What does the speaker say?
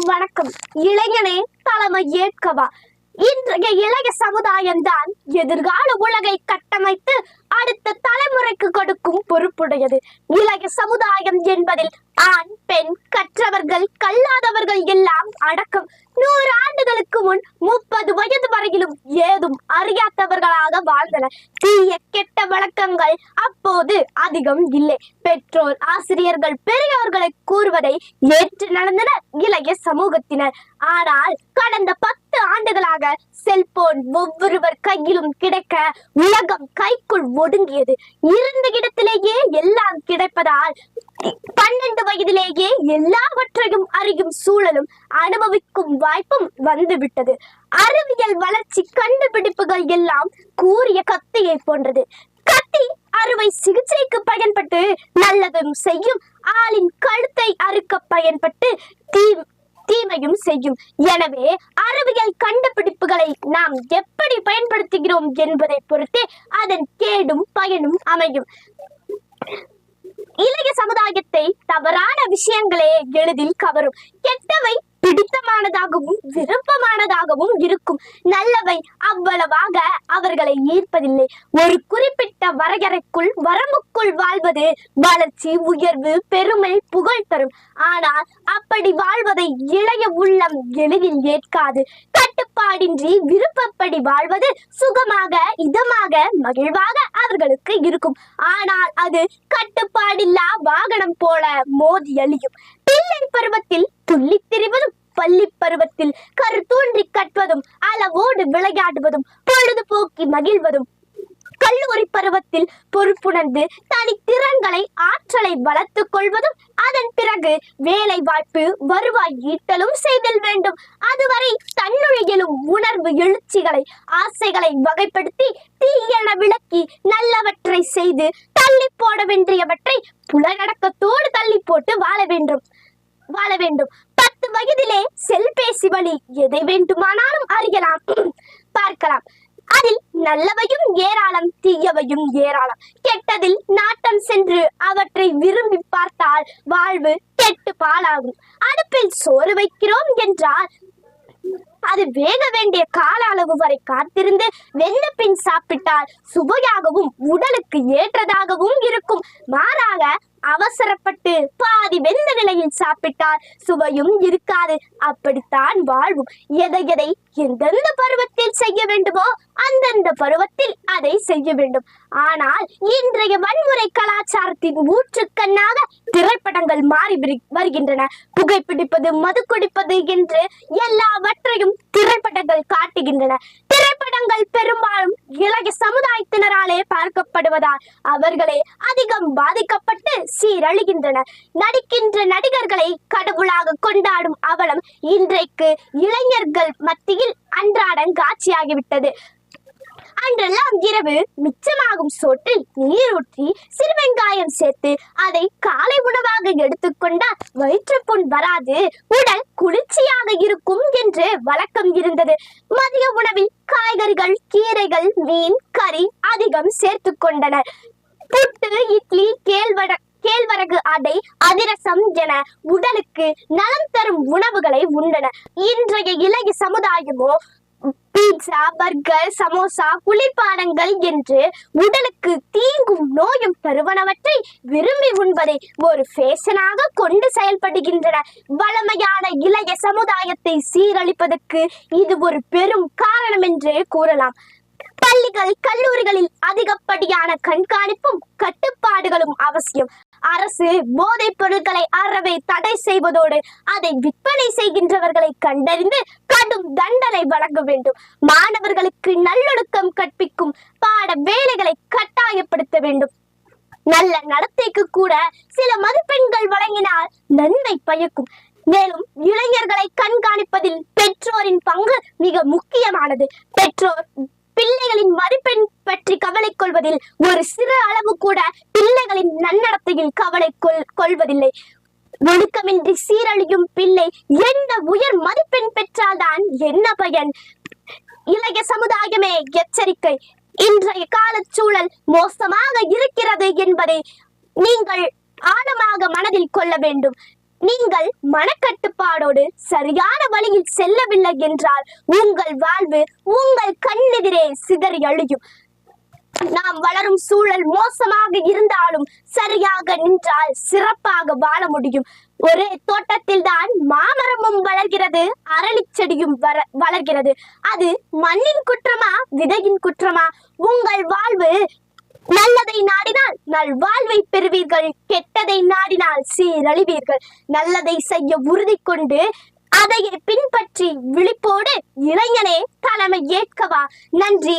அனைவருக்கும் வணக்கம். இளைஞனே தலைமை ஏற்கவா. இன்றைய இளைய சமுதாயம் தான் எதிர்கால உலகை கட்டமைத்து அடுத்த தலைமுறைக்கு கொடுக்கும் பொறுப்புடையது. இளைய சமுதாயம் என்பதில் ஆண், பெண், கற்றவர்கள், கல்லாதவர்கள் எல்லாம் அடக்கம். 100 ஆண்டுகளுக்கு முன் 30 வயது வரையிலும் ஏதும் அறியாதவர்களாக வாழ்ந்தனர். தீய கெட்ட வழக்கங்கள் அப்போது அதிகம் இல்லை. பெற்றோர், ஆசிரியர்கள், பெரியோர்களை கூறுவதை ஏற்று நடந்தனர் இளைய சமூகத்தினர். ஆனால் கடந்த 10 ஆண்டுகளாக செல்போன் ஒவ்வொருவர் கையிலும் கிடைக்க உலகம் கைக்குள் ஒடுங்கியது. இருந்த இடத்திலேயே எல்லாம் கிடைப்பதால் 12 வயதிலேயே எல்லாவற்றையும் அறியும் சூழலும் அனுபவிக்கும் வாய்ப்பும் வந்துவிட்டது. அறிவியல் வளர்ச்சி கண்டுபிடிப்புகள் எல்லாம் கூரிய கத்தியை போன்றது. கத்தி அறுவை சிகிச்சைக்கு பயன்பட்டு நல்லதும் செய்யும், ஆளின் கழுத்தை அறுக்க பயன்பட்டு தீமையும் செய்யும். எனவே அறிவியல் கண்டுபிடிப்புகளை நாம் எப்படி பயன்படுத்துகிறோம் என்பதை பொறுத்தே அதன் கேடும் பயனும் அமையும். இளைய சமுதாயத்தை தவறான விஷயங்களே எளிதில் கவரும். கெட்டவை பிடித்தமானதாகவும் விருப்பமானதாகவும் இருக்கும். நல்லவை அவ்வளவாக அவர்களை ஈர்ப்பதில்லை. ஒரு குறிப்பிட்ட வரையறைக்குள் வரம்புக்குள் வாழ்வது வளர்ச்சி, உயர்வு, பெருமை, புகழ் தரும். ஆனால் அப்படி வாழ்வதை இளைய உள்ளம் எளிதில் ஏற்காது. கட்டுப்பாடின்றி விருப்பப்படி வாழ்வது சுகமாக, இதமாக, மகிழ்வாக அவர்களுக்கு இருக்கும். ஆனால் அது கட்டுப்பாடில்லா வாகனம் போல மோதி அழியும். பிள்ளை பருவத்தில் துள்ளித் திரிவதும், பள்ளி பருவத்தில் கருத்தூன்றி கற்பதும், அளவோடு விளையாடுவதும், பொழுதுபோக்கி மகிழ்வதும், கல்லூரி பருவத்தில் பொறுப்புணர்ந்து தனித்திறன்களை, ஆற்றலை வளர்த்துக் கொள்வதும், அதன் பிறகு வேலை வாய்ப்பு, வருவாய் ஈட்டலும் செய்தல் வேண்டும். அதுவரை தன்னுழையிலும் உணர்வு எழுச்சிகளை, ஆசைகளை வகைப்படுத்தி தீயென விளக்கி நல்லவற்றை செய்து தள்ளி போட வேண்டியவற்றை புலனடக்கத்தோடு தள்ளி போட்டு வாழ வேண்டும். 10 வயதிலே செல்பேசி வழி எதை வேண்டுமானாலும் அறியலாம், பார்க்கலாம். அதில் நல்லவையும் ஏராளம், தீயவையும் ஏராளம். கெட்டதில் நாட்டம் சென்று அவற்றை விரும்பி பார்த்தால் வாழ்வு கெட்டு பாழாகும். அடுப்பில் சோறு வைக்கிறோம் என்றால் அது வேக வேண்டிய கால அளவு வரை காத்திருந்து வெந்த பின் சாப்பிட்டால் சுவையாகவும் உடலுக்கு ஏற்றதாகவும் இருக்கும். மாறாக அவசரப்பட்டு பாதி வெந்த நிலையில் சாப்பிட்டால் சுவையும் இருக்காது. அப்படித்தான் வாழ்வும். எதை எந்தெந்த பருவத்தில் செய்ய வேண்டுமோ அந்தந்த பருவத்தில் அதை செய்ய வேண்டும். ஆனால் இன்றைய வன்முறை கலாச்சாரத்தின் ஊற்றுக்கண்ணாக திரைப்படங்கள் மாறி வருகின்றன. புகைப்பிடிப்பது, மது குடிப்பது என்று எல்லாவற்றையும் திரைப்படங்கள் காட்டுகின்றன. திரைப்படங்கள் பெரும்பாலும் இளைய சமுதாயத்தினராலே பார்க்கப்படுவதால் அவர்களே அதிகம் பாதிக்கப்பட்டு சீரழிகின்றனர். நடிக்கின்ற நடிகர்களை கடவுளாக கொண்டாடும் அவலம் இன்றைக்கு இளைஞர்கள் மத்தியில் அன்றாடம் காட்சியாகிவிட்டது. அன்றெல்லாம் இரவு மிச்சமாகும் சோற்றில் நீர் ஊற்றி சிறுவெங்காயம் சேர்த்து அதை காலை உணவாக எடுத்துக்கொண்டால் வயிற்றுப்புண் வராது, உடல் குளிர்ச்சியாக இருக்கும் என்று வழக்கம் இருந்தது. மதிய உணவில் காய்கறிகள், கீரைகள், மீன், கறி அதிகம் சேர்த்து கொண்டனர். புட்டு, இட்லி, கேழ்வரகு அடை, அதிரசம் என உடலுக்கு நலம் தரும் உணவுகளை உண்டனர். இன்றைய இளைய சமுதாயமோ பீட்சா, பர்கர், சமோசா, குளிர்பானங்கள் என்று உடலுக்கு தீங்கும் நோயும் தருவனவற்றை விரும்பி உண்பதை ஒரு ஃபேஷனாக கொண்டு செயல்படுகின்றன. வளமையான இளைய சமுதாயத்தை சீரழிப்பதற்கு இது ஒரு பெரும் காரணம் என்றே கூறலாம். பள்ளிகள், கல்லூரிகளில் அதிகப்படியான கண்காணிப்பும் கட்டுப்பாடுகளும் அவசியம். அரசு போதைப் பொருட்களை அறவே தடை செய்வதோடு அதை விற்பனை செய்கின்றவர்களை கண்டறிந்து கடும் தண்டனை வழங்க வேண்டும். மாணவர்களுக்கு நல்லொழுக்கம் கற்பிக்கும் பாட வேலைகளை கட்டாயப்படுத்த வேண்டும். நல்ல நடத்தைக்கு கூட சில மதிப்பெண்கள் வழங்கினால் நன்மை பயக்கும். மேலும் இளைஞர்களை கண்காணிப்பதில் பெற்றோரின் பங்கு மிக முக்கியமானது. பெற்றோர் பிள்ளைகளின் மதிப்பெண் பற்றி கவலை கொள்வதில் ஒரு சிறு அளவு கூட பிள்ளைகளின் நன்னடத்தையில் கவலை கொள்வதில்லை. ஒழுக்கமின்றி சீரழியும் பிள்ளை எந்த உயர் மதிப்பெண் பெற்றால்தான் என்ன பயன்? இளைய சமுதாயமே எச்சரிக்கை. இன்றைய கால சூழல் மோசமாக இருக்கிறது என்பதை நீங்கள் ஆழமாக மனதில் கொள்ள வேண்டும். நீங்கள் மனக்கட்டுப்பாடோடு சரியான வழியில் செல்லவில்லை என்றால் உங்கள் வாழ்வு உங்கள் கண்ணெதிரே சிதறி அழியும். நாம் வளரும் சூழல் மோசமாக இருந்தாலும் சரியாக நின்றால் சிறப்பாக வாழ முடியும். ஒரே தோட்டத்தில் தான் மாமரமும் வளர்கிறது, அரளி செடியும் வளர்கிறது. அது மண்ணின் குற்றமா, விதையின் குற்றமா? உங்கள் வாழ்வு நல்லதை நாடினால் நல்வாழ்வை பெறுவீர்கள், கெட்டதை நாடினால் சீரழிவீர்கள். நல்லதை செய்ய உறுதி கொண்டு அதையே பின்பற்றி விழிப்போடு இளைஞனே தலைமை ஏற்கவா. நன்றி.